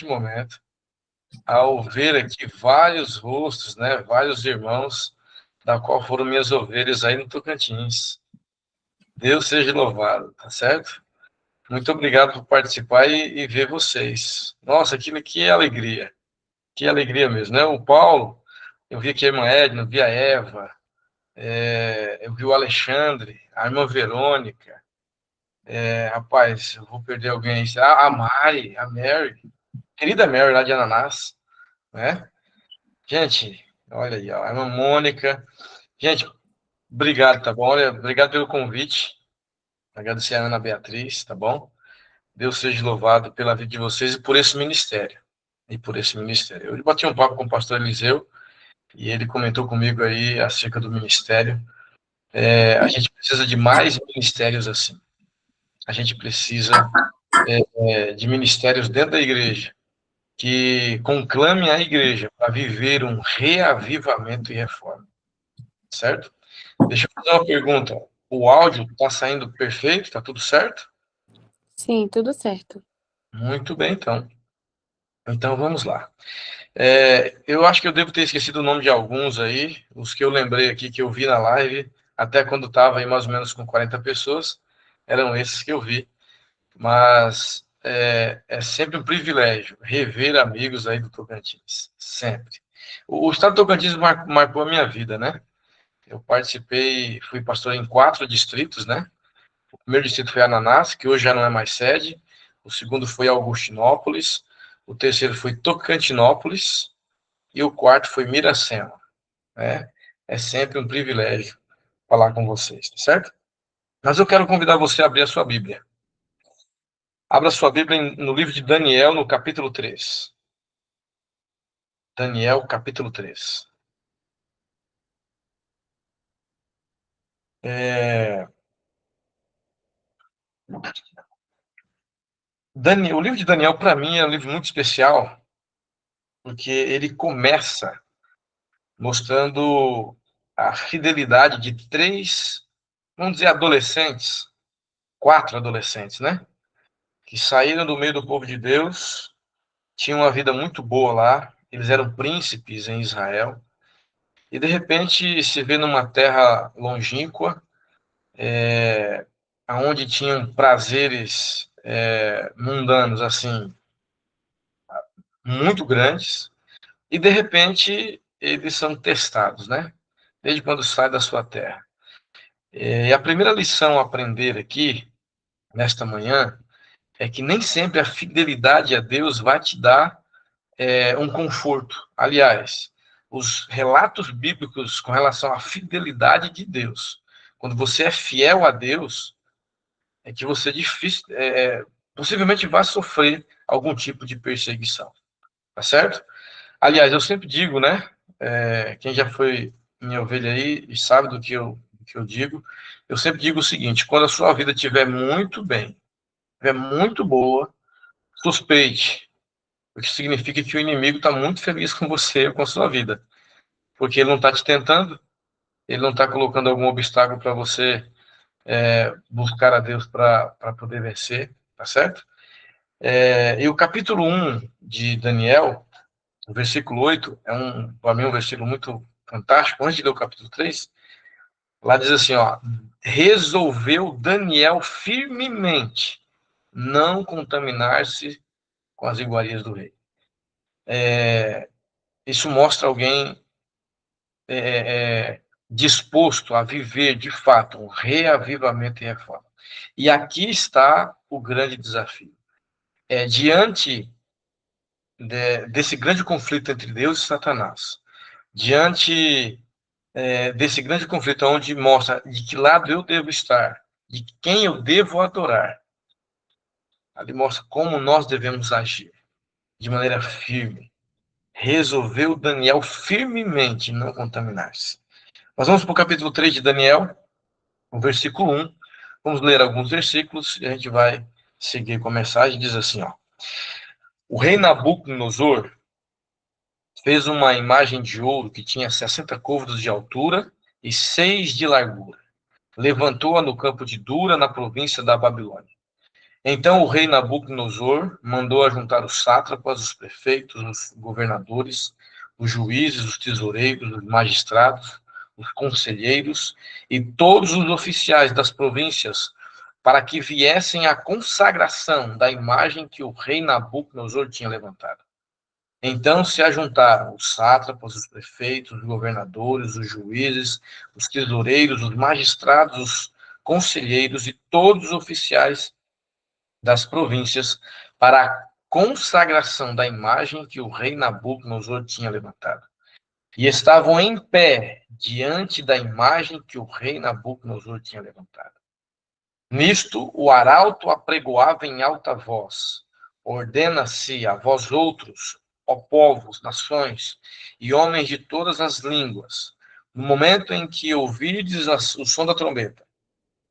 momento ao ver aqui vários rostos, né, vários irmãos, da qual foram minhas ovelhas aí no Tocantins. Deus seja louvado, tá certo? Muito obrigado por participar e ver vocês. Nossa, que alegria mesmo, né? O Paulo, eu vi aqui a irmã Edna, eu vi a Eva, eu vi o Alexandre, a irmã Verônica, rapaz, eu vou perder alguém, a Mari, a Mary, querida Mary lá de Ananás, né? Gente, olha aí, ó, a irmã Mônica. Gente, obrigado, tá bom? Olha, obrigado pelo convite. Agradecer a Ana Beatriz, tá bom? Deus seja louvado pela vida de vocês e por esse ministério. E por esse ministério. Eu bati um papo com o pastor Eliseu e ele comentou comigo aí acerca do ministério. A gente precisa de mais ministérios assim. A gente precisa de ministérios dentro da igreja que conclamem a igreja para viver um reavivamento e reforma. Certo? Deixa eu fazer uma pergunta. O áudio está saindo perfeito? Está tudo certo? Sim, tudo certo. Muito bem, então. Então vamos lá. Eu acho que eu devo ter esquecido o nome de alguns aí, os que eu lembrei aqui, que eu vi na live, até quando estava aí mais ou menos com 40 pessoas, eram esses que eu vi. Mas é sempre um privilégio rever amigos aí do Tocantins, sempre. O estado do Tocantins marcou a minha vida, né? Eu participei, fui pastor em 4 distritos, né? O primeiro distrito foi Ananás, que hoje já não é mais sede. O segundo foi Augustinópolis. O terceiro foi Tocantinópolis. E o quarto foi Miracema. Né? É sempre um privilégio falar com vocês, tá certo? Mas eu quero convidar você a abrir a sua Bíblia. Abra sua Bíblia no livro de Daniel, no capítulo 3. Daniel, capítulo 3. O livro de Daniel, para mim, é um livro muito especial, porque ele começa mostrando a fidelidade de 3, vamos dizer, adolescentes, 4 adolescentes, né? Que saíram do meio do povo de Deus, tinham uma vida muito boa lá, eles eram príncipes em Israel, e de repente se vê numa terra longínqua, onde tinham prazeres mundanos, assim, muito grandes, e de repente eles são testados, né? Desde quando sai da sua terra. E a primeira lição a aprender aqui, nesta manhã, é que nem sempre a fidelidade a Deus vai te dar um conforto. Aliás, os relatos bíblicos com relação à fidelidade de Deus, quando você é fiel a Deus, é que você possivelmente vai sofrer algum tipo de perseguição, tá certo? Aliás, eu sempre digo, né? Quem já foi minha ovelha aí e sabe do que eu digo, eu sempre digo o seguinte: quando a sua vida estiver muito bem, estiver muito boa, suspeite, o que significa que o inimigo está muito feliz com você ou com a sua vida, porque ele não está te tentando, ele não está colocando algum obstáculo para você buscar a Deus para poder vencer, tá certo? E o capítulo 1 de Daniel, o versículo 8, para mim, um versículo muito fantástico. Antes de ler o capítulo 3, lá diz assim, ó: resolveu Daniel firmemente não contaminar-se com as iguarias do rei. Isso mostra alguém disposto a viver, de fato, um reavivamento e reforma. E aqui está o grande desafio. Diante desse grande conflito entre Deus e Satanás, diante desse grande conflito onde mostra de que lado eu devo estar, de quem eu devo adorar, ali mostra como nós devemos agir, de maneira firme. Resolveu Daniel firmemente não contaminar-se. Nós vamos para o capítulo 3 de Daniel, o versículo 1. Vamos ler alguns versículos e a gente vai seguir com a mensagem. Diz assim, ó: o rei Nabucodonosor fez uma imagem de ouro que tinha 60 côvados de altura e 6 de largura. Levantou-a no campo de Dura, na província da Babilônia. Então o rei Nabucodonosor mandou ajuntar os sátrapas, os prefeitos, os governadores, os juízes, os tesoureiros, os magistrados, os conselheiros e todos os oficiais das províncias para que viessem à consagração da imagem que o rei Nabucodonosor tinha levantado. Então se ajuntaram os sátrapas, os prefeitos, os governadores, os juízes, os tesoureiros, os magistrados, os conselheiros e todos os oficiais das províncias para a consagração da imagem que o rei Nabucodonosor tinha levantado. E estavam em pé diante da imagem que o rei Nabucodonosor tinha levantado. Nisto, o arauto apregoava em alta voz: ordena-se a vós outros, ó povos, nações e homens de todas as línguas, no momento em que ouvirdes o som da trombeta,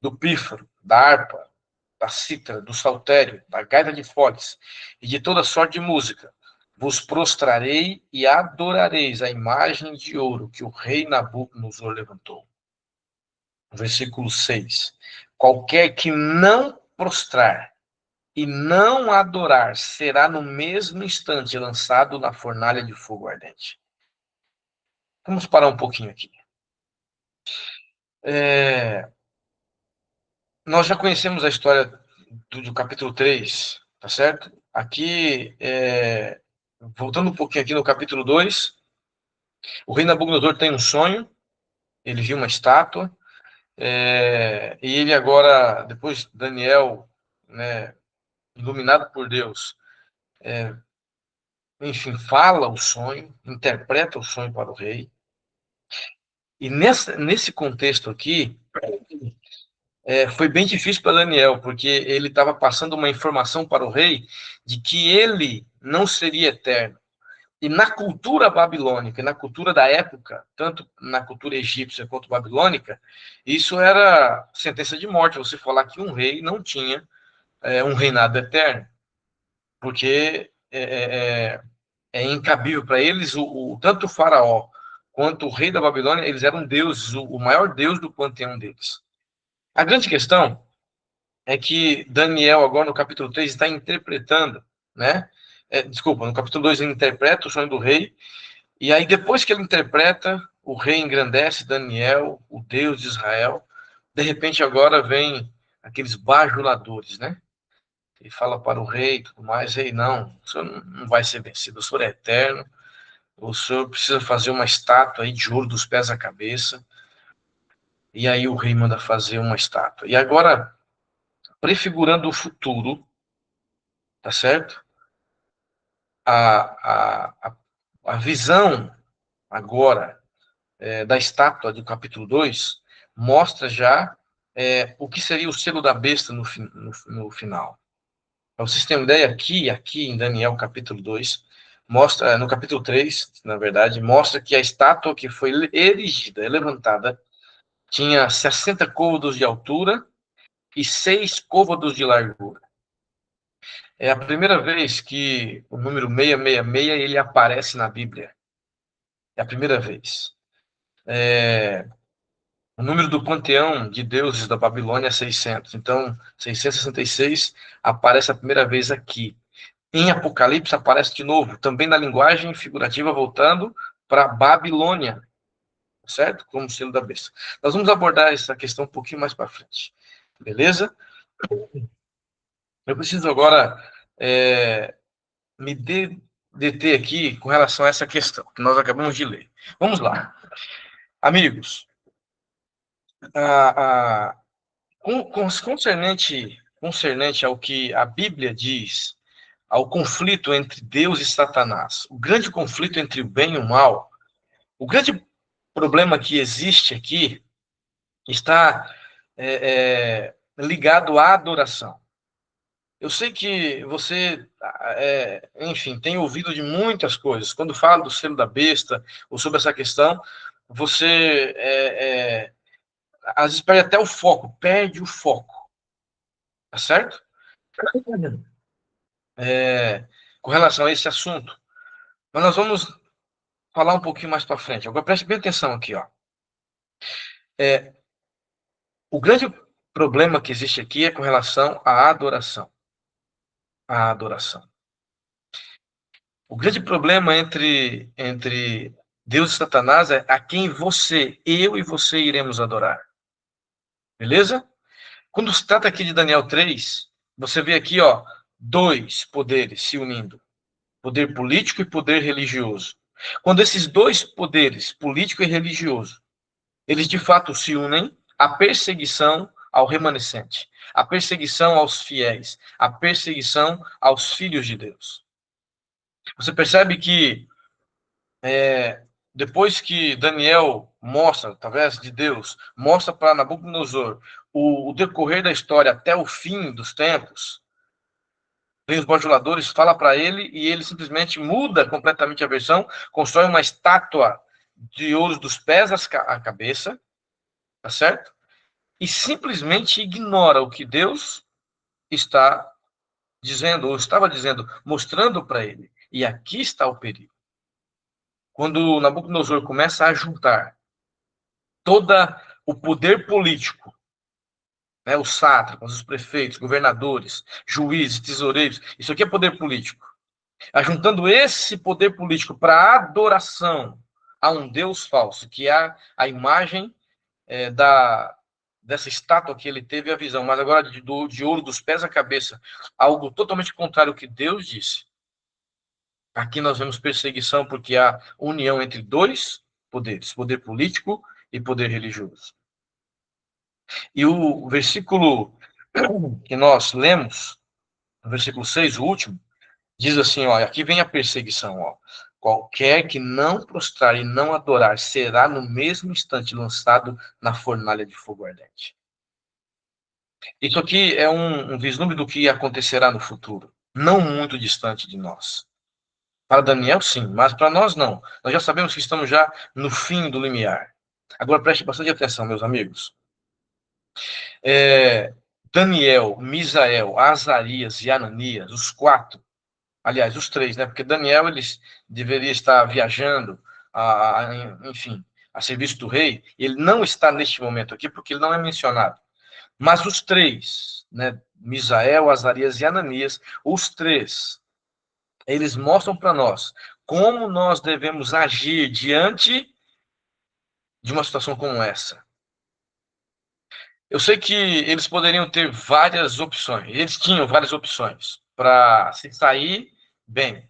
do pífaro, da harpa, da cítara, do saltério, da gaita de foles e de toda sorte de música, vos prostrarei e adorareis a imagem de ouro que o rei Nabucodonosor levantou. Versículo 6. Qualquer que não prostrar e não adorar será no mesmo instante lançado na fornalha de fogo ardente. Vamos parar um pouquinho aqui. Nós já conhecemos a história do capítulo 3, tá certo? Aqui, voltando um pouquinho aqui no capítulo 2, o rei Nabucodonosor tem um sonho, ele viu uma estátua, e ele agora, depois Daniel, né, iluminado por Deus, enfim, fala o sonho, interpreta o sonho para o rei. E nesse contexto aqui, foi bem difícil para Daniel, porque ele estava passando uma informação para o rei de que ele não seria eterno. E na cultura babilônica, na cultura da época, tanto na cultura egípcia quanto babilônica, isso era sentença de morte, você falar que um rei não tinha um reinado eterno, porque é incabível para eles, tanto o faraó quanto o rei da Babilônia, eles eram deuses, o maior deus do panteão deles. A grande questão é que Daniel, agora no capítulo 3, está interpretando, né? Desculpa, no capítulo 2 ele interpreta o sonho do rei, e aí depois que ele interpreta, o rei engrandece Daniel, o Deus de Israel. De repente agora vem aqueles bajuladores, né? E fala para o rei e tudo mais: rei, não, o senhor não vai ser vencido, o senhor é eterno, o senhor precisa fazer uma estátua aí de ouro dos pés à cabeça. E aí o rei manda fazer uma estátua. E agora, prefigurando o futuro, tá certo? A visão agora da estátua do capítulo 2 mostra já o que seria o selo da besta no final. Para vocês terem uma ideia, aqui em Daniel capítulo 2, mostra, no capítulo 3, na verdade, mostra que a estátua que foi erigida, levantada, tinha 60 côvados de altura e 6 côvados de largura. É a primeira vez que o número 666 ele aparece na Bíblia. É a primeira vez. O número do panteão de deuses da Babilônia é 600. Então, 666 aparece a primeira vez aqui. Em Apocalipse aparece de novo, também na linguagem figurativa, voltando para Babilônia, certo? Como selo da besta. Nós vamos abordar essa questão um pouquinho mais para frente. Beleza? Eu preciso agora me deter aqui com relação a essa questão que nós acabamos de ler. Vamos lá. Amigos, concernente ao que a Bíblia diz, ao conflito entre Deus e Satanás, o grande conflito entre o bem e o mal, o grande problema que existe aqui está ligado à adoração. Eu sei que você, enfim, tem ouvido de muitas coisas. Quando falo do selo da besta, ou sobre essa questão, você, às vezes, perde até o foco, perde o foco. Tá certo? Com relação a esse assunto. Mas nós vamos falar um pouquinho mais para frente. Agora, preste bem atenção aqui, ó. O grande problema que existe aqui é com relação à adoração. a adoração. O grande problema entre Deus e Satanás é a quem eu e você iremos adorar. Beleza? Quando se trata aqui de Daniel 3, você vê aqui, ó, dois poderes se unindo: poder político e poder religioso. Quando esses dois poderes, político e religioso, eles de fato se unem, a perseguição ao remanescente, a perseguição aos fiéis, a perseguição aos filhos de Deus. Você percebe que depois que Daniel mostra, através de Deus, mostra para Nabucodonosor o decorrer da história até o fim dos tempos, vem os bajuladores, fala para ele e ele simplesmente muda completamente a versão, constrói uma estátua de ouro dos pés à cabeça, tá certo? E simplesmente ignora o que Deus está dizendo, ou estava dizendo, mostrando para ele. E aqui está o perigo. Quando Nabucodonosor começa a juntar todo o poder político, né, os sátrapas, os prefeitos, governadores, juízes, tesoureiros, isso aqui é poder político. Ajuntando esse poder político para adoração a um Deus falso, que é a imagem dessa estátua que ele teve a visão, mas agora de ouro dos pés à cabeça, algo totalmente contrário ao que Deus disse. Aqui nós vemos perseguição porque há união entre dois poderes, poder político e poder religioso. E o versículo que nós lemos, o versículo 6, o último, diz assim, ó, aqui vem a perseguição, ó. Qualquer que não prostrar e não adorar será no mesmo instante lançado na fornalha de fogo ardente. Isso aqui é um vislumbre do que acontecerá no futuro, não muito distante de nós. Para Daniel, sim, mas para nós, não. Nós já sabemos que estamos já no fim do limiar. Agora preste bastante atenção, meus amigos. Daniel, Misael, Azarias e Ananias, os quatro, aliás, os três, né? Porque Daniel eles deveria estar viajando, enfim, a serviço do rei. Ele não está neste momento aqui porque ele não é mencionado. Mas os três, né? Misael, Azarias e Ananias, os três, eles mostram para nós como nós devemos agir diante de uma situação como essa. Eu sei que eles poderiam ter várias opções, eles tinham várias opções para se sair bem.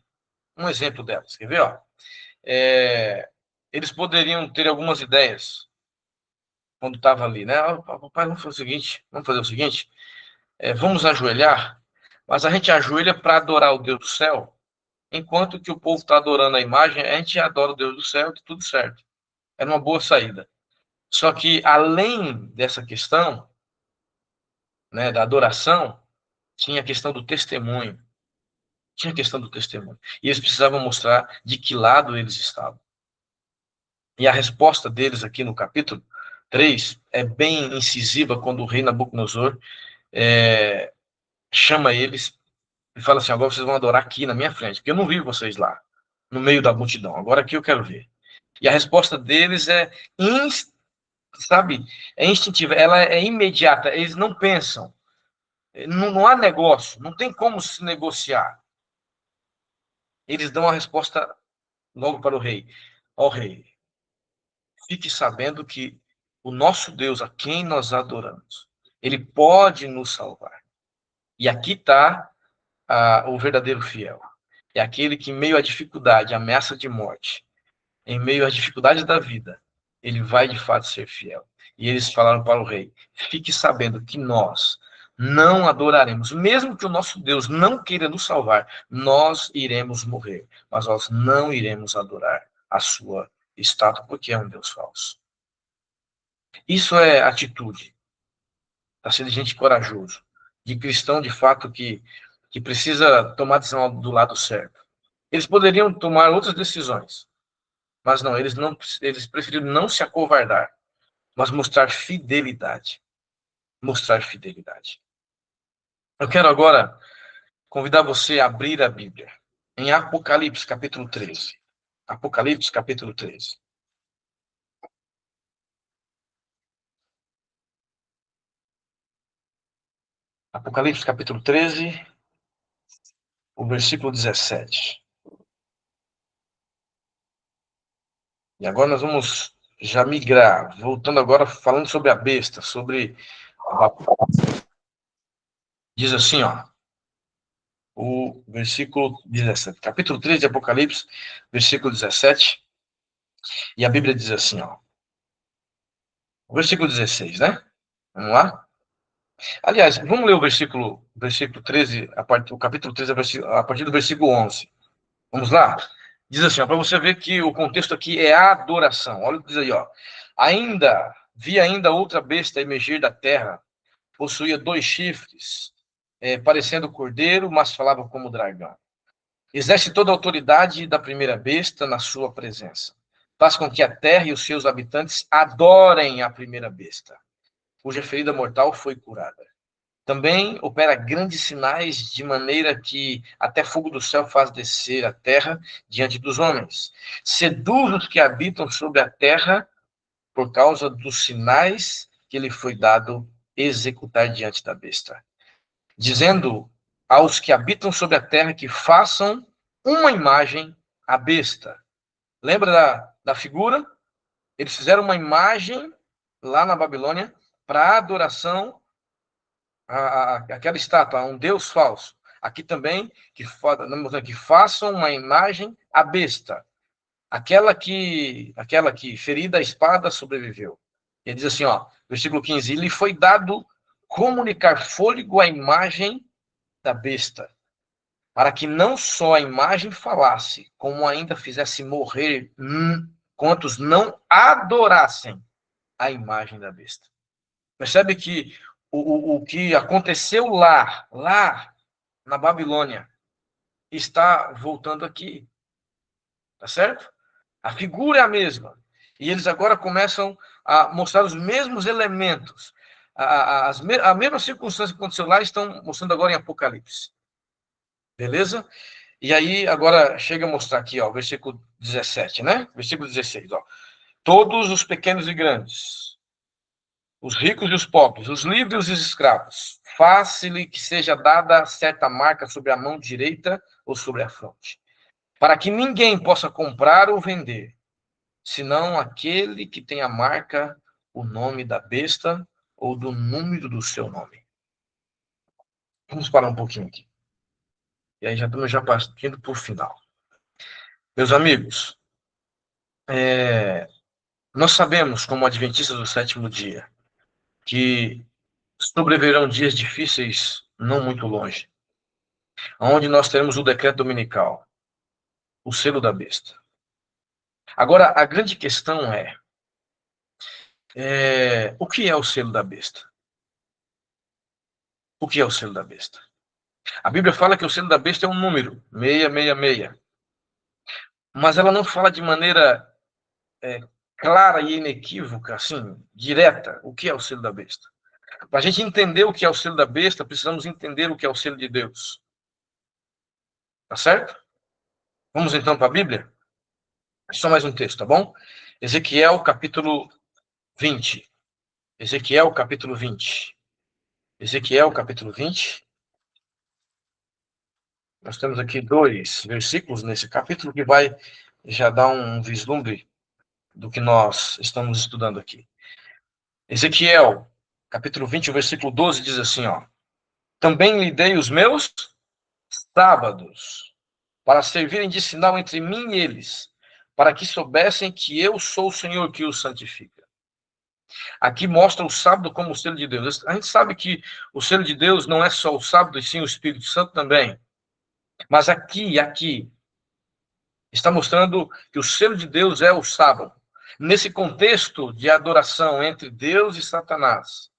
Um exemplo delas, quer ver? Ó? Eles poderiam ter algumas ideias quando estava ali, né? Papai, vamos fazer o seguinte, vamos ajoelhar, mas a gente ajoelha para adorar o Deus do céu, enquanto que o povo está adorando a imagem, a gente adora o Deus do céu, e tudo certo. Era uma boa saída. Só que, além dessa questão, né, da adoração, tinha a questão do testemunho. Tinha a questão do testemunho. E eles precisavam mostrar de que lado eles estavam. E a resposta deles aqui no capítulo 3 é bem incisiva quando o rei Nabucodonosor chama eles e fala assim, agora vocês vão adorar aqui na minha frente, porque eu não vi vocês lá, no meio da multidão. Agora aqui eu quero ver. E a resposta deles sabe, é instintiva, ela é imediata, eles não pensam. Não há negócio, não tem como se negociar. Eles dão a resposta logo para o rei. Ó rei, fique sabendo que o nosso Deus, a quem nós adoramos, ele pode nos salvar. E aqui está o verdadeiro fiel. É aquele que, em meio à dificuldade, ameaça de morte, em meio às dificuldades da vida, ele vai de fato ser fiel. E eles falaram para o rei: fique sabendo que nós não adoraremos, mesmo que o nosso Deus não queira nos salvar, nós iremos morrer, mas nós não iremos adorar a sua estátua, porque é um Deus falso. Isso é atitude, está sendo gente corajoso, de cristão de fato que precisa tomar decisão do lado certo. Eles poderiam tomar outras decisões, mas não, eles preferiram não se acovardar, mas mostrar fidelidade. Mostrar fidelidade. Eu quero agora convidar você a abrir a Bíblia em Apocalipse, capítulo 13. Apocalipse, capítulo 13. Apocalipse, capítulo 13. o versículo 17. E agora nós vamos já migrar, voltando agora, falando sobre a besta, sobre... Diz assim, ó, o versículo 17, capítulo 3 de Apocalipse, versículo 17, e a Bíblia diz assim, ó, o versículo 16, né? Vamos lá? Aliás, vamos ler o versículo 13, o capítulo 13, a partir do versículo 11. Vamos lá? Diz assim, para você ver que o contexto aqui é adoração. Olha o que diz aí, ó. Vi ainda outra besta emergir da terra, possuía 2 chifres, parecendo cordeiro, mas falava como dragão. Exerce toda a autoridade da primeira besta na sua presença. Faz com que a terra e os seus habitantes adorem a primeira besta, cuja ferida mortal foi curada. Também opera grandes sinais, de maneira que até fogo do céu faz descer a terra diante dos homens. Seduz os que habitam sobre a terra por causa dos sinais que lhe foi dado executar diante da besta. Dizendo aos que habitam sobre a terra que façam uma imagem à besta. Lembra da figura? Eles fizeram uma imagem lá na Babilônia para adoração aquela estátua, a um deus falso. Aqui também, que façam uma imagem à besta, aquela que ferida a espada sobreviveu. Ele diz assim, ó, versículo 15, lhe foi dado comunicar fôlego à imagem da besta, para que não só a imagem falasse, como ainda fizesse morrer quantos não adorassem a imagem da besta. Percebe que o que aconteceu lá na Babilônia, está voltando aqui. Tá certo? A figura é a mesma. E eles agora começam a mostrar os mesmos elementos. A mesma circunstância que aconteceu lá, estão mostrando agora em Apocalipse. Beleza? E aí, agora, chega a mostrar aqui, ó, versículo 17, né? Versículo 16, ó. Todos os pequenos e grandes, os ricos e os pobres, os livres e os escravos, faça-lhe que seja dada certa marca sobre a mão direita ou sobre a fronte, para que ninguém possa comprar ou vender, senão aquele que tem a marca, o nome da besta ou do número do seu nome. Vamos parar um pouquinho aqui. E aí já estamos partindo para o final. Meus amigos, nós sabemos, como adventistas do sétimo dia, que sobrevirão dias difíceis não muito longe, onde nós teremos o decreto dominical, o selo da besta. Agora, a grande questão o que é o selo da besta? O que é o selo da besta? A Bíblia fala que o selo da besta é um número, 666. Mas ela não fala de maneira clara e inequívoca, assim, direta, o que é o selo da besta. Para a gente entender o que é o selo da besta, precisamos entender o que é o selo de Deus. Tá certo? Vamos então para a Bíblia? Só mais um texto, tá bom? Ezequiel, capítulo 20. Ezequiel, capítulo 20. Ezequiel, capítulo 20. Nós temos aqui 2 versículos nesse capítulo que vai já dar um vislumbre do que nós estamos estudando aqui. Ezequiel, capítulo 20, o versículo 12 diz assim, ó: Também lhe dei os meus sábados, para servirem de sinal entre mim e eles, para que soubessem que eu sou o Senhor que os santifica. Aqui mostra o sábado como o selo de Deus. A gente sabe que o selo de Deus não é só o sábado, e sim o Espírito Santo também. Mas aqui está mostrando que o selo de Deus é o sábado. Nesse contexto de adoração entre Deus e Satanás,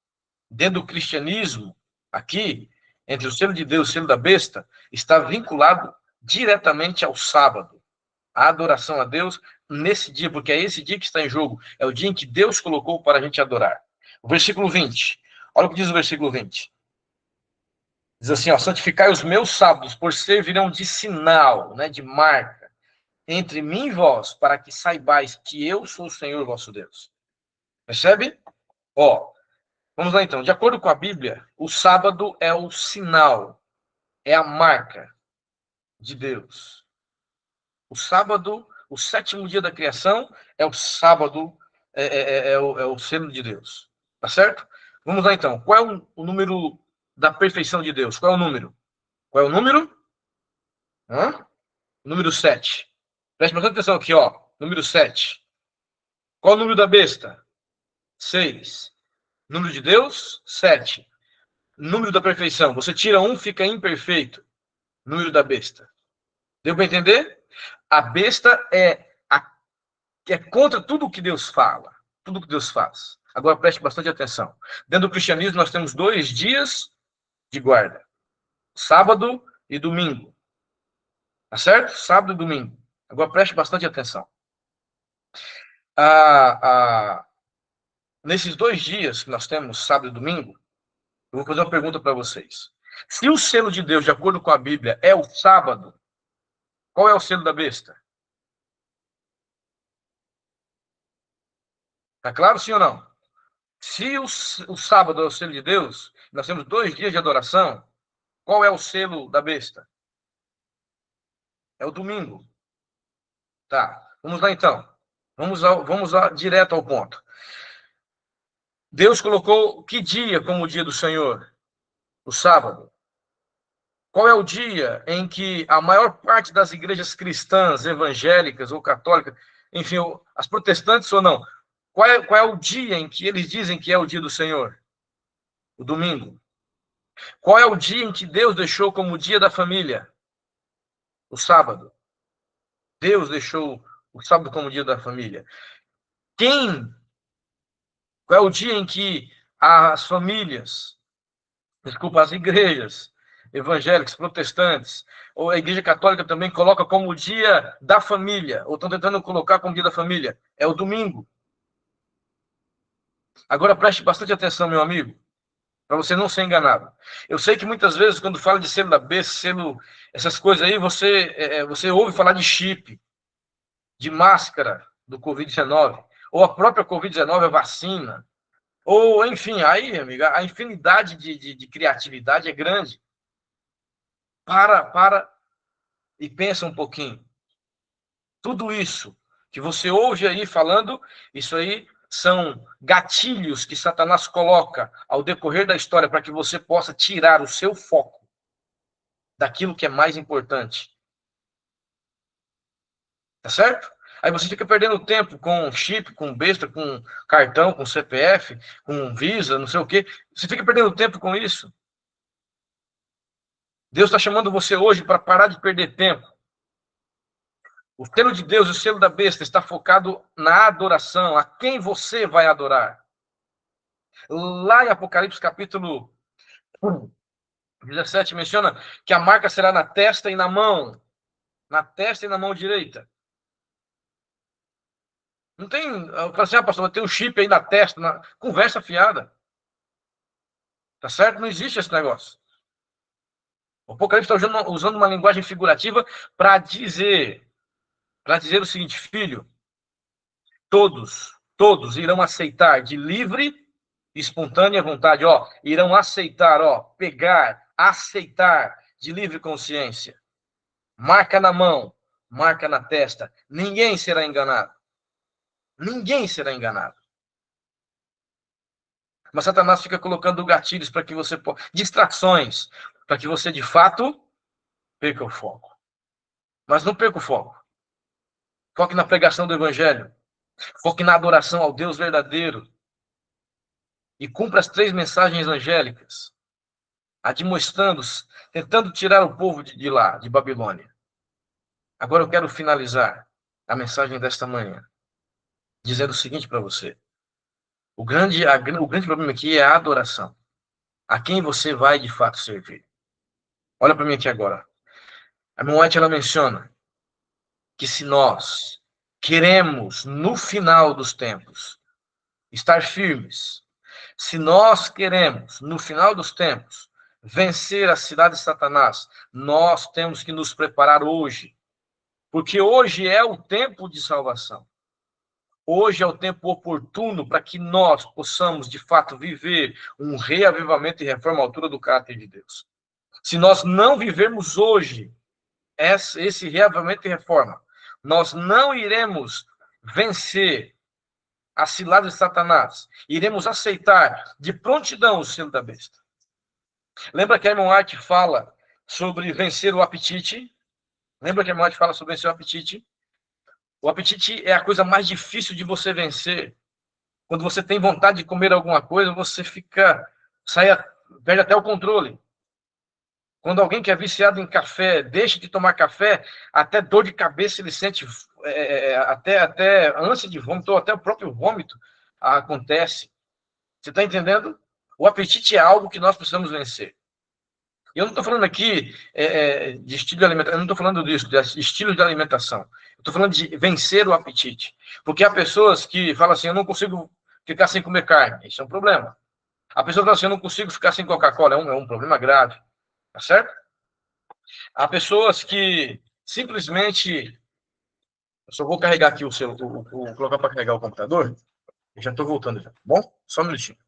dentro do cristianismo, aqui, entre o selo de Deus e o selo da besta, está vinculado diretamente ao sábado. A adoração a Deus nesse dia, porque é esse dia que está em jogo. É o dia em que Deus colocou para a gente adorar. O versículo 20. Olha o que diz o versículo 20. Diz assim, ó: Santificai os meus sábados, por servirão de sinal, né, de marca, entre mim e vós, para que saibais que eu sou o Senhor vosso Deus. Percebe? Ó, vamos lá então. De acordo com a Bíblia, o sábado é o sinal, é a marca. de Deus. O sábado, o sétimo dia da criação, é o sábado, é o selo de Deus. Tá certo? Vamos lá então. Qual é o número da perfeição de Deus? Qual é o número? Qual é o número? Número 7. Preste bastante atenção aqui, ó. Número 7. Qual é o número da besta? 6. Número de Deus? 7. Número da perfeição. Você tira um, fica imperfeito. Número da besta. Deu para entender? A besta é contra tudo o que Deus fala, tudo o que Deus faz. Agora preste bastante atenção. Dentro do cristianismo nós temos 2 dias de guarda. Sábado e domingo. Tá certo? Sábado e domingo. Agora preste bastante atenção. Nesses 2 dias que nós temos, sábado e domingo, eu vou fazer uma pergunta para vocês. Se o selo de Deus, de acordo com a Bíblia, é o sábado, qual é o selo da besta? Tá claro, sim ou não? Se o sábado é o selo de Deus, nós temos 2 dias de adoração, qual é o selo da besta? É o domingo. Tá, vamos lá então. Vamos lá direto ao ponto. Deus colocou que dia como o dia do Senhor? O sábado. Qual é o dia em que a maior parte das igrejas cristãs, evangélicas ou católicas, enfim, as protestantes ou não, qual é o dia em que eles dizem que é o dia do Senhor? O domingo. Qual é o dia em que Deus deixou como o dia da família? O sábado. Deus deixou o sábado como o dia da família. Qual é o dia em que as famílias, desculpa, as igrejas evangélicas, protestantes, ou a igreja católica também coloca como o dia da família, ou estão tentando colocar como dia da família? É o domingo. Agora preste bastante atenção, meu amigo, para você não ser enganado. Eu sei que muitas vezes, quando fala de selo da besta, selo, essas coisas aí, você ouve falar de chip, de máscara do Covid-19, ou a própria Covid-19, a vacina, ou, enfim, aí, amiga, a infinidade de criatividade é grande. Para e pensa um pouquinho. Tudo isso que você ouve aí falando, isso aí são gatilhos que Satanás coloca ao decorrer da história para que você possa tirar o seu foco daquilo que é mais importante. Tá certo? Aí você fica perdendo tempo com chip, com besta, com cartão, com CPF, com Visa, não sei o quê. Você fica perdendo tempo com isso. Deus está chamando você hoje para parar de perder tempo. O selo de Deus e o selo da besta está focado na adoração, a quem você vai adorar. Lá em Apocalipse capítulo 17 menciona que a marca será na testa e na mão. Na testa e na mão direita. Não tem, eu falo assim, pastor, tem um chip aí na testa, conversa fiada. Tá certo? Não existe esse negócio. O Apocalipse está usando uma linguagem figurativa para dizer o seguinte, filho, todos irão aceitar de livre e espontânea vontade, ó, irão aceitar, ó, pegar, aceitar de livre consciência. Marca na mão, marca na testa. Ninguém será enganado. Ninguém será enganado. Mas Satanás fica colocando gatilhos para que você distrações, para que você de fato perca o foco. Mas não perca o foco. Foque na pregação do evangelho. Foque na adoração ao Deus verdadeiro. E cumpra as 3 mensagens angélicas, admoestando, tentando tirar o povo de lá, de Babilônia. Agora eu quero finalizar a mensagem desta manhã, dizendo o seguinte para você. O grande problema aqui é a adoração. A quem você vai de fato servir. Olha para mim aqui agora. A Ellen White, ela menciona que se nós queremos, no final dos tempos, estar firmes, se nós queremos, no final dos tempos, vencer a cidade de Satanás, nós temos que nos preparar hoje. Porque hoje é o tempo de salvação. Hoje é o tempo oportuno para que nós possamos, de fato, viver um reavivamento e reforma à altura do caráter de Deus. Se nós não vivermos hoje, esse reavivamento e reforma, nós não iremos vencer a cilada de Satanás. Iremos aceitar de prontidão o selo da besta. Lembra que a irmã White fala sobre vencer o apetite? Lembra que a irmã White fala sobre vencer o apetite? O apetite é a coisa mais difícil de você vencer. Quando você tem vontade de comer alguma coisa, você perde até o controle. Quando alguém que é viciado em café deixa de tomar café, até dor de cabeça ele sente, até ânsia de vômito, ou até o próprio vômito acontece. Você está entendendo? O apetite é algo que nós precisamos vencer. Eu não estou falando aqui de estilo de alimentação, eu não estou falando disso, de estilos de alimentação. Eu estou falando de vencer o apetite. Porque há pessoas que falam assim, eu não consigo ficar sem comer carne. Isso é um problema. A pessoa fala assim, eu não consigo ficar sem Coca-Cola. É um problema grave. Tá certo? Há pessoas que simplesmente... Eu só vou carregar aqui colocar para carregar o computador. Eu já estou voltando já. Bom? Só um minutinho.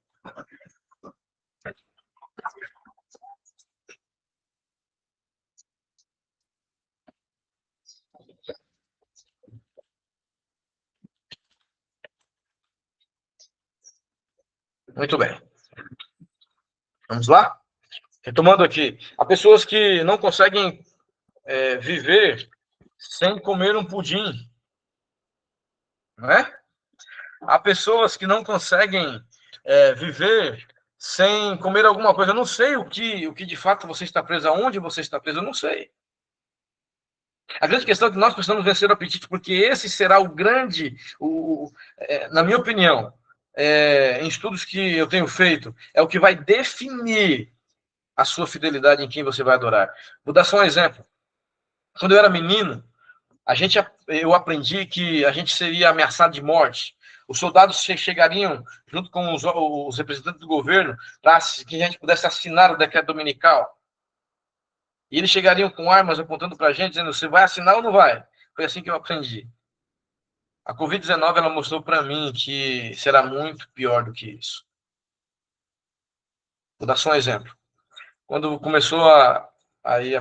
Muito bem. Vamos lá? Retomando aqui. Há pessoas que não conseguem viver sem comer um pudim. Não é? Há pessoas que não conseguem viver sem comer alguma coisa. Eu não sei o que de fato você está preso, aonde você está preso, eu não sei. A grande questão é que nós precisamos vencer o apetite, porque esse será o grande, na minha opinião, em estudos que eu tenho feito, é o que vai definir a sua fidelidade em quem você vai adorar. Vou dar só um exemplo. Quando eu era menino, eu aprendi que a gente seria ameaçado de morte. Os soldados chegariam junto com os representantes do governo para que a gente pudesse assinar o decreto dominical. E eles chegariam com armas apontando para a gente, dizendo, você vai assinar ou não vai? Foi assim que eu aprendi. A Covid-19 ela mostrou para mim que será muito pior do que isso. Vou dar só um exemplo. Quando começou a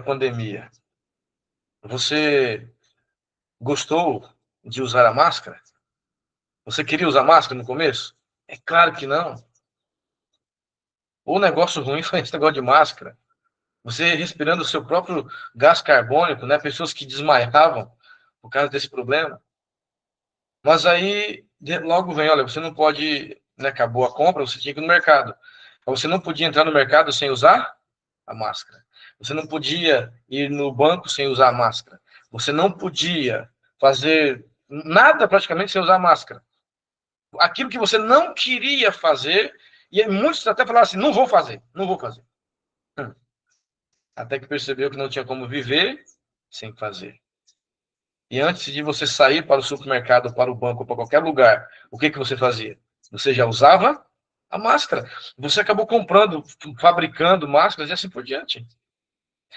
pandemia, você gostou de usar a máscara? Você queria usar máscara no começo? É claro que não. O negócio ruim foi esse negócio de máscara. Você respirando o seu próprio gás carbônico, né? Pessoas que desmaiavam por causa desse problema. Mas aí, logo vem, olha, você não pode, né? Acabou a compra, você tinha que ir no mercado. Você não podia entrar no mercado sem usar a máscara. Você não podia ir no banco sem usar a máscara. Você não podia fazer nada praticamente sem usar a máscara. Aquilo que você não queria fazer, e muitos até falaram assim, não vou fazer. Até que percebeu que não tinha como viver sem fazer. E antes de você sair para o supermercado, para o banco, para qualquer lugar, o que você fazia? Você já usava a máscara. Você acabou comprando, fabricando máscaras e assim por diante.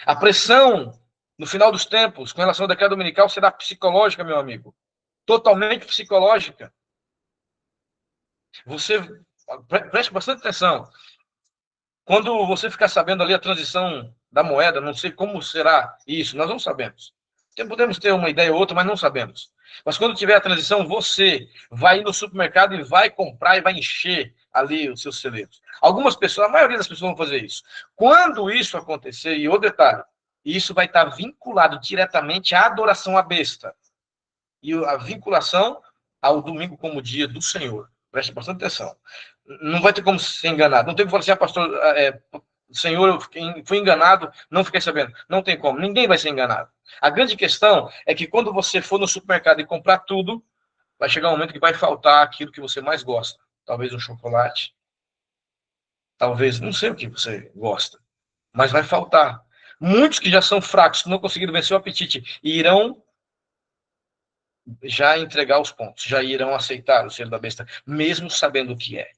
A pressão, no final dos tempos, com relação ao decreto dominical, será psicológica, meu amigo. Totalmente psicológica. Você preste bastante atenção. Quando você ficar sabendo ali a transição da moeda, não sei como será isso, nós não sabemos. Podemos ter uma ideia ou outra, mas não sabemos. Mas quando tiver a transição, você vai ir no supermercado e vai comprar e vai encher ali os seus celeiros. Algumas pessoas, a maioria das pessoas vão fazer isso. Quando isso acontecer, e outro detalhe, isso vai estar vinculado diretamente à adoração à besta. E a vinculação ao domingo como dia do Senhor. Preste bastante atenção. Não vai ter como ser enganado. Não tem como falar assim, pastor, Senhor, eu fui enganado, não fiquei sabendo. Não tem como. Ninguém vai ser enganado. A grande questão é que quando você for no supermercado e comprar tudo, vai chegar um momento que vai faltar aquilo que você mais gosta. Talvez um chocolate. Talvez, não sei o que você gosta. Mas vai faltar. Muitos que já são fracos, que não conseguiram vencer o apetite, irão já entregar os pontos, já irão aceitar o selo da besta, mesmo sabendo o que é.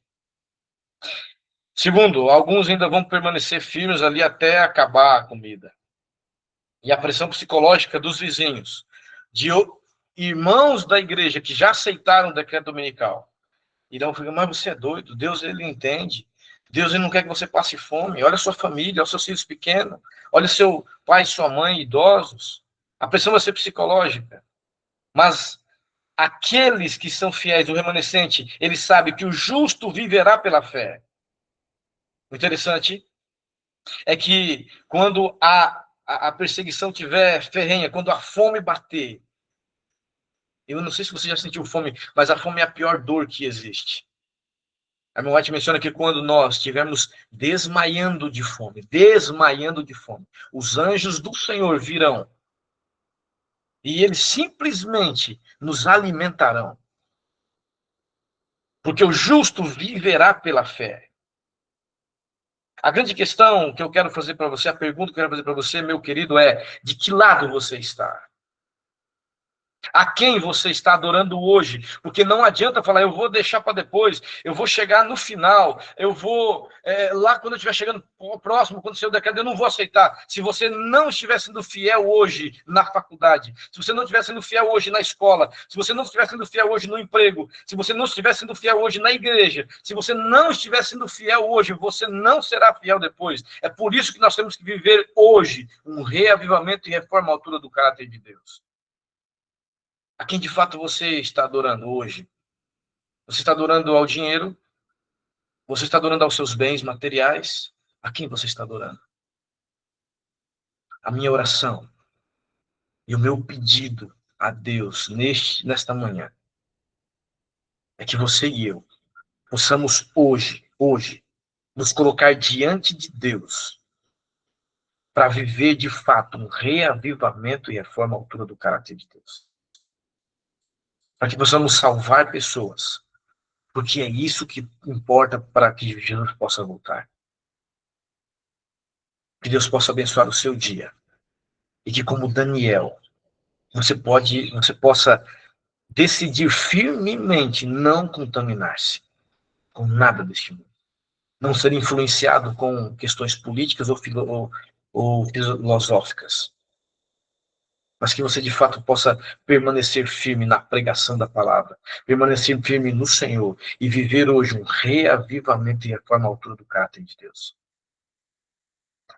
Segundo, alguns ainda vão permanecer firmes ali até acabar a comida. E a pressão psicológica dos vizinhos, de irmãos da igreja que já aceitaram o decreto dominical, irão ficar, mas você é doido, Deus ele entende, Deus ele não quer que você passe fome, olha a sua família, olha os seus filhos pequenos, olha seu pai e sua mãe idosos, A pressão vai ser psicológica. Mas aqueles que são fiéis, o remanescente, ele sabe que o justo viverá pela fé. O interessante é que quando a perseguição tiver ferrenha, quando a fome bater, eu não sei se você já sentiu fome, mas a fome é a pior dor que existe. A Ellen White menciona que quando nós estivermos desmaiando de fome, os anjos do Senhor virão e eles simplesmente nos alimentarão. Porque o justo viverá pela fé. A grande questão que eu quero fazer para você, a pergunta que eu quero fazer para você, meu querido, é: de que lado você está? A quem você está adorando hoje? Porque não adianta falar, eu vou deixar para depois, eu vou chegar no final, eu vou, lá quando eu estiver chegando próximo, quando o decreto, eu não vou aceitar. Se você não estiver sendo fiel hoje na faculdade, se você não estiver sendo fiel hoje na escola, se você não estiver sendo fiel hoje no emprego, se você não estiver sendo fiel hoje na igreja, se você não estiver sendo fiel hoje, você não será fiel depois. É por isso que nós temos que viver hoje um reavivamento e reforma à altura do caráter de Deus. A quem de fato você está adorando hoje? Você está adorando ao dinheiro? Você está adorando aos seus bens materiais? A quem você está adorando? A minha oração e o meu pedido a Deus nesta manhã é que você e eu possamos hoje, nos colocar diante de Deus para viver de fato um reavivamento e reforma à altura do caráter de Deus. Para que possamos salvar pessoas, porque é isso que importa para que Jesus possa voltar. Que Deus possa abençoar o seu dia. E que, como Daniel, você possa decidir firmemente não contaminar-se com nada deste mundo. Não ser influenciado com questões políticas ou filosóficas. Mas que você, de fato, possa permanecer firme na pregação da palavra, permanecer firme no Senhor e viver hoje um reavivamento e reforma à altura do caráter de Deus.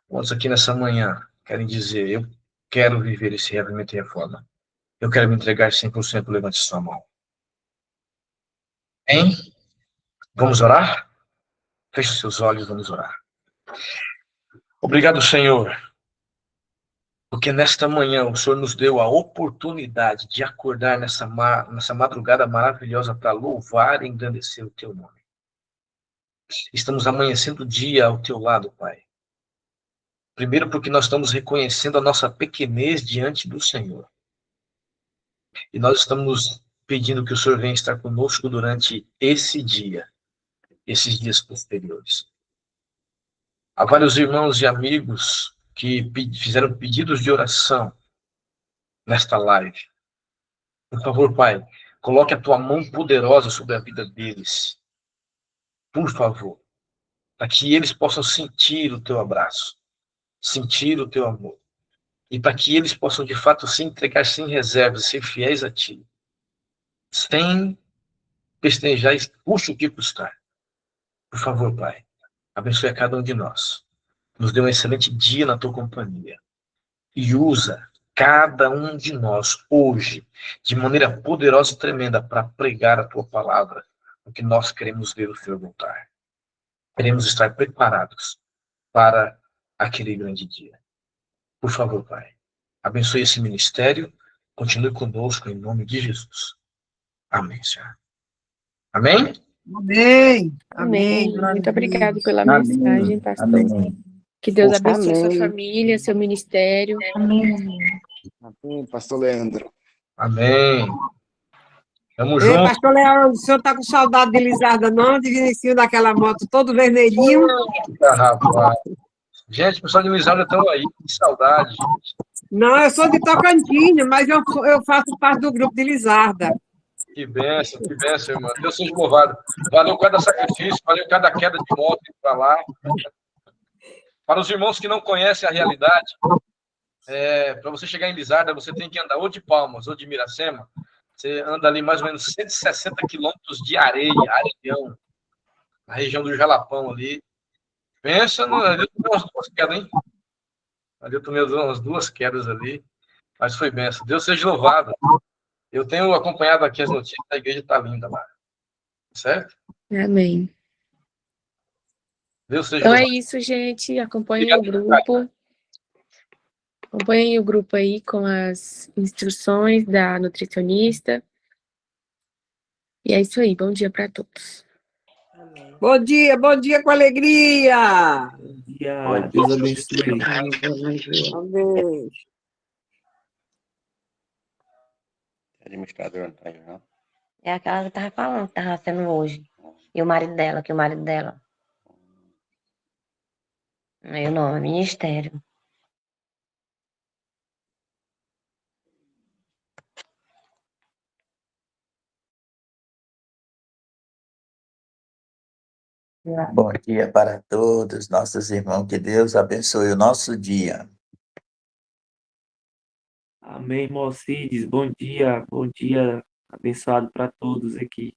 Quantos aqui nessa manhã querem dizer: eu quero viver esse reavivamento e reforma? Eu quero me entregar 100%, levante sua mão. Hein? Vamos orar? Feche seus olhos, vamos orar. Obrigado, Senhor, porque nesta manhã o Senhor nos deu a oportunidade de acordar nessa madrugada maravilhosa para louvar e engrandecer o teu nome. Estamos amanhecendo o dia ao teu lado, Pai. Primeiro porque nós estamos reconhecendo a nossa pequenez diante do Senhor. E nós estamos pedindo que o Senhor venha estar conosco durante esse dia, esses dias posteriores. Há vários irmãos e amigos que fizeram pedidos de oração nesta live. Por favor, Pai, coloque a tua mão poderosa sobre a vida deles. Por favor, para que eles possam sentir o teu abraço, sentir o teu amor. E para que eles possam, de fato, se entregar sem reservas, ser fiéis a ti. Sem pestejar, custe o que custar. Por favor, Pai, abençoe a cada um de nós. Nos dê um excelente dia na tua companhia. E usa cada um de nós hoje de maneira poderosa e tremenda para pregar a tua palavra, porque nós queremos ver o Senhor voltar. Queremos estar preparados para aquele grande dia. Por favor, Pai, abençoe esse ministério, continue conosco em nome de Jesus. Amém, Senhor. Amém? Amém. Amém. Muito obrigado pela Amém. mensagem, pastor. Amém. Que Deus abençoe sua Amém. família, seu ministério. Amém, pastor Leandro. Amém. Tamo Ei, junto. pastor Leandro, o senhor está com saudade de Lizarda, não? De Vinicius daquela moto todo vermelhinho. Rapaz. Gente, o pessoal de Lisandra estão aí, que saudade, gente. Não, eu sou de Tocantins, mas eu faço parte do grupo de Lizarda. Que bênção, irmão. Deus seja louvado. Valeu cada sacrifício, valeu cada queda de moto para lá. Para os irmãos que não conhecem a realidade, para você chegar em Lizarda, você tem que andar ou de Palmas ou de Miracema. Você anda ali mais ou menos 160 quilômetros de areia, areião, na região do Jalapão ali. Pensa, ali eu tomei umas duas quedas, hein? Ali eu tomei umas duas quedas ali. Mas foi benção. Deus seja louvado. Eu tenho acompanhado aqui as notícias, a igreja está linda lá. Certo? Amém. Deus seja Então é louvado. isso, gente. Acompanhem o grupo. Acompanhem o grupo aí com as instruções da nutricionista. E é isso aí. Bom dia para todos. Bom dia com alegria. Bom dia, Deus abençoe. Um beijo. Administrador Antônio, não? É aquela que tava falando, que tava sendo hoje. E o marido dela, que o marido dela. Aí o nome, Ministério. Bom dia para todos, nossos irmãos, que Deus abençoe o nosso dia. Amém, irmão Cides. Bom dia abençoado para todos aqui.